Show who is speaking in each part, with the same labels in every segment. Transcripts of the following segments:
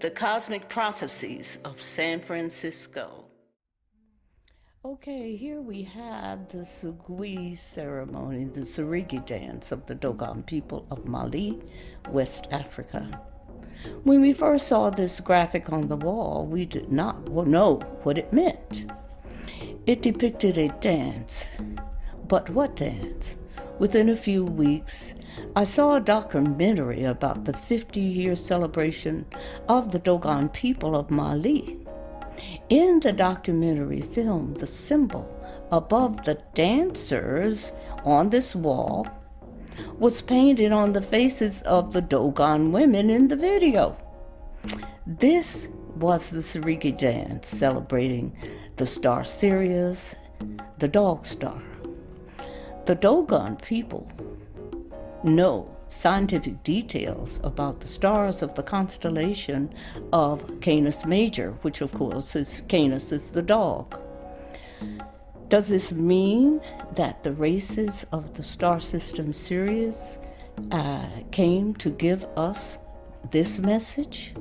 Speaker 1: The Cosmic Prophecies of San Francisco. Okay, here we have the Sigui ceremony, the Sigui dance of the Dogon people of Mali, West Africa. When we first saw this graphic on the wall, we did not know what it meant. It depicted a dance. But what dance? Within a few weeks, I saw a documentary about the 50-year celebration of the Dogon people of Mali. In the documentary film, the symbol above the dancers on this wall was painted on the faces of the Dogon women in the video. This was the Sigui dance celebrating the star Sirius, the dog star. The Dogon people know scientific details about the stars of the constellation of Canis Major, which of course is Canis is the dog. Does this mean that the races of the star system Sirius came to give us this message?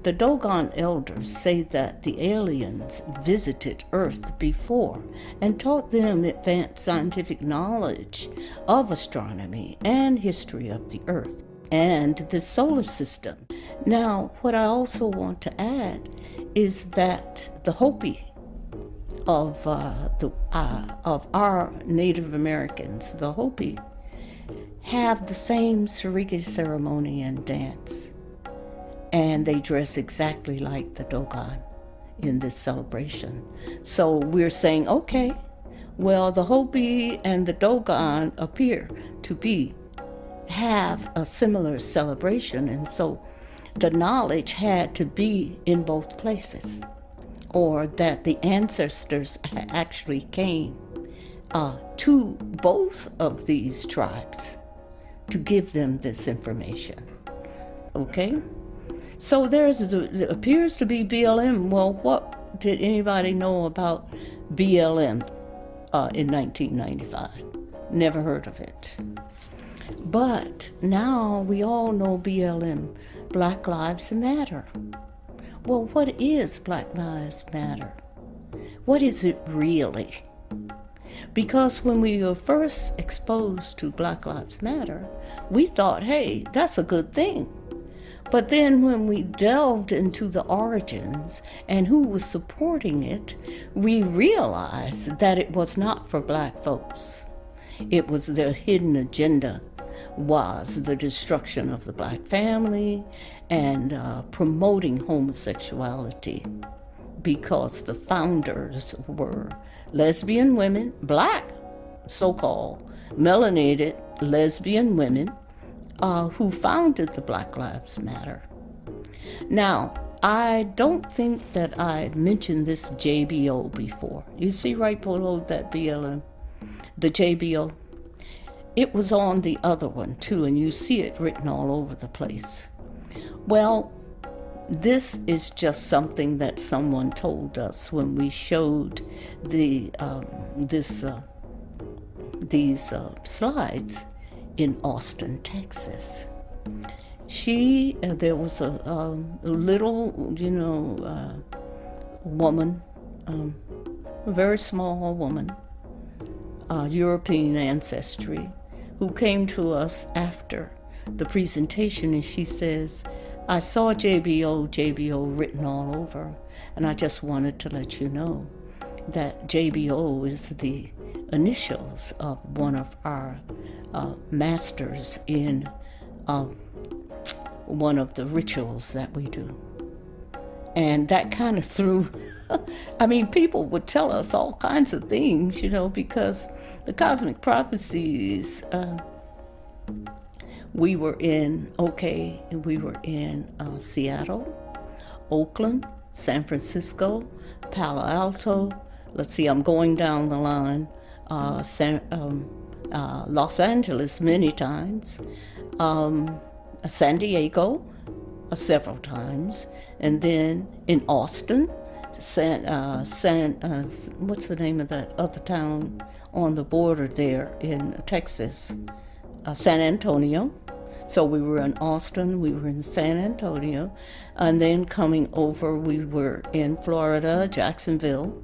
Speaker 1: The Dogon elders say that the aliens visited Earth before and taught them advanced scientific knowledge of astronomy and history of the Earth and the solar system. Now, what I also want to add is that the Hopi of our Native Americans, the Hopi, have the same Sigui ceremony and dance. And they dress exactly like the Dogon in this celebration. So we're saying, okay, well, the Hopi and the Dogon appear to have a similar celebration, and so the knowledge had to be in both places, or that the ancestors actually came to both of these tribes to give them this information. Okay? So there appears to be BLM. Well, what did anybody know about BLM in 1995? Never heard of it. But now we all know BLM, Black Lives Matter. Well, what is Black Lives Matter? What is it really? Because when we were first exposed to Black Lives Matter, we thought, hey, that's a good thing. But then when we delved into the origins and who was supporting it, we realized that it was not for Black folks. It was their hidden agenda was the destruction of the Black family and promoting homosexuality, because the founders were lesbian women, Black, so-called melanated lesbian women, who founded the Black Lives Matter. Now, I don't think that I mentioned this JBO before. You see right below that BLM, the JBO? It was on the other one too, and you see it written all over the place. Well, this is just something that someone told us when we showed these slides in Austin, Texas. There was a little, woman, a very small woman, European ancestry, who came to us after the presentation, and she says, I saw JBO written all over, and I just wanted to let you know that JBO is the initials of one of our masters in one of the rituals that we do. And that kind of threw, people would tell us all kinds of things, because the Cosmic Prophecies, we were in Seattle, Oakland, San Francisco, Palo Alto. Let's see, I'm going down the line. Los Angeles many times, San Diego several times, and then in Austin, what's the name of that other town on the border there in Texas? San Antonio. So we were in Austin, we were in San Antonio, and then coming over, we were in Florida, Jacksonville,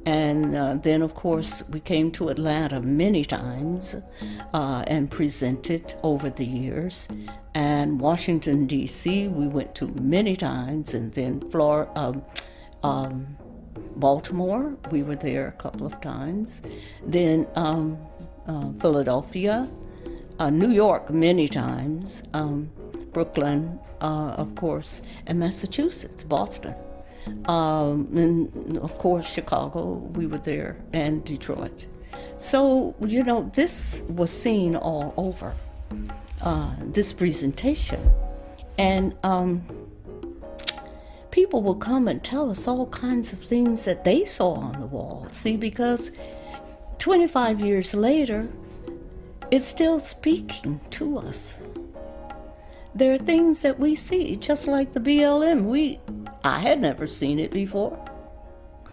Speaker 1: and then, of course, we came to Atlanta many times and presented over the years. And Washington, D.C., we went to many times, and then Baltimore, we were there a couple of times. Then Philadelphia, New York many times, Brooklyn, of course, and Massachusetts, Boston. And of course, Chicago, we were there, and Detroit. So, this was seen all over, this presentation. And people will come and tell us all kinds of things that they saw on the wall. See, because 25 years later, it's still speaking to us. There are things that we see, just like the BLM. I had never seen it before.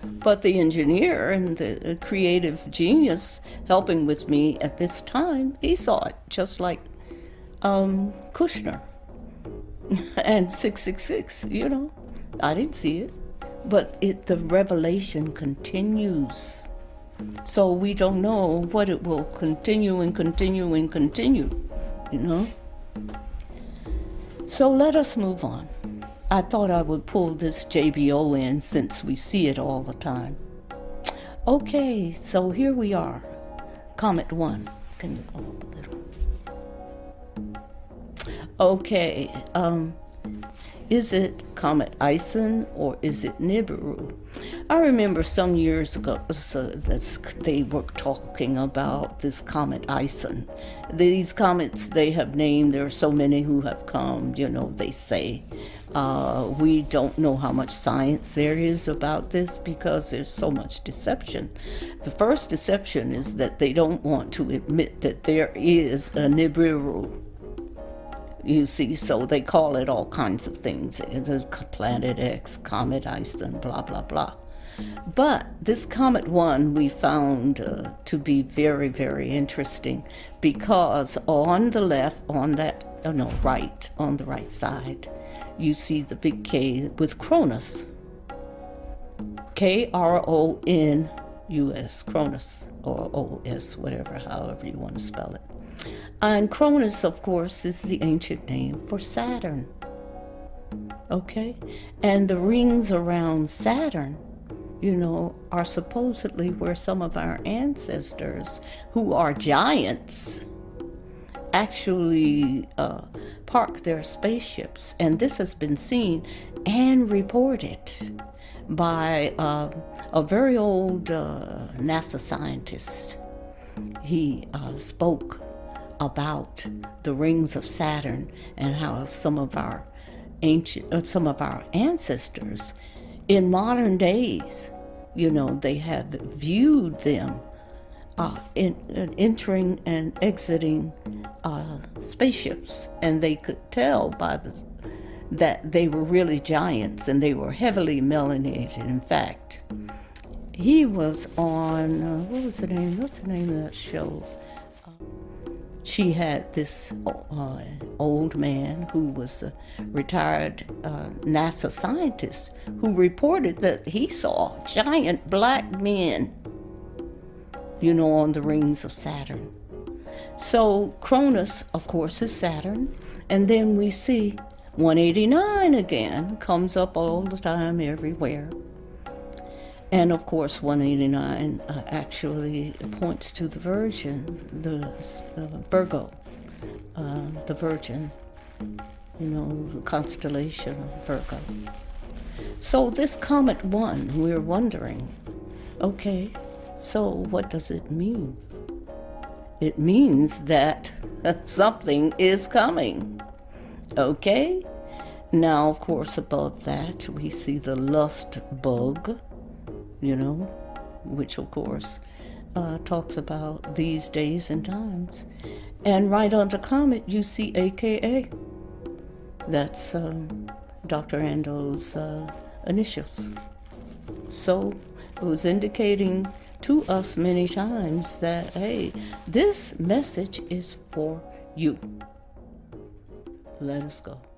Speaker 1: But the engineer and the creative genius helping with me at this time, he saw it, just like Kushner and 666, I didn't see it. But the revelation continues. So we don't know what it will continue and continue and continue, So let us move on. I thought I would pull this JBO in since we see it all the time. Okay, so here we are. Comet One. Can you go up a little? Okay, is it Comet Ison or is it Nibiru? I remember some years ago they were talking about this Comet Ison. These comets they have named, there are so many who have come, they say. We don't know how much science there is about this because there's so much deception. The first deception is that they don't want to admit that there is a Nibiru. You see, so they call it all kinds of things. The Planet X, Comet Ison, blah, blah, blah. But this Comet One we found to be very, very interesting because on the left, on the right side, you see the big K with Cronus. K-R-O-N-U-S, Cronus, or O-S, however you want to spell it. And Cronus, of course, is the ancient name for Saturn. Okay? And the rings around Saturn, are supposedly where some of our ancestors, who are giants, actually park their spaceships. And this has been seen and reported by a very old NASA scientist. He spoke about the rings of Saturn and how some of our ancestors in modern days, they have viewed them entering and exiting spaceships, and they could tell that they were really giants and they were heavily melanated. In fact, he was on what's the name of that show? She had this old man who was a retired NASA scientist who reported that he saw giant black men, on the rings of Saturn. So Cronus, of course, is Saturn. And then we see 189 again, comes up all the time everywhere. And of course, 189 actually points to the Virgin, the Virgo, the Virgin, the constellation of Virgo. So this Comet One, we're wondering, okay, so what does it mean? It means that something is coming, okay? Now, of course, above that, we see the lust bug, which of course talks about these days and times. And right under Comet, you see AKA. That's Dr. Ando's initials. So it was indicating to us many times that, hey, this message is for you. Let us go.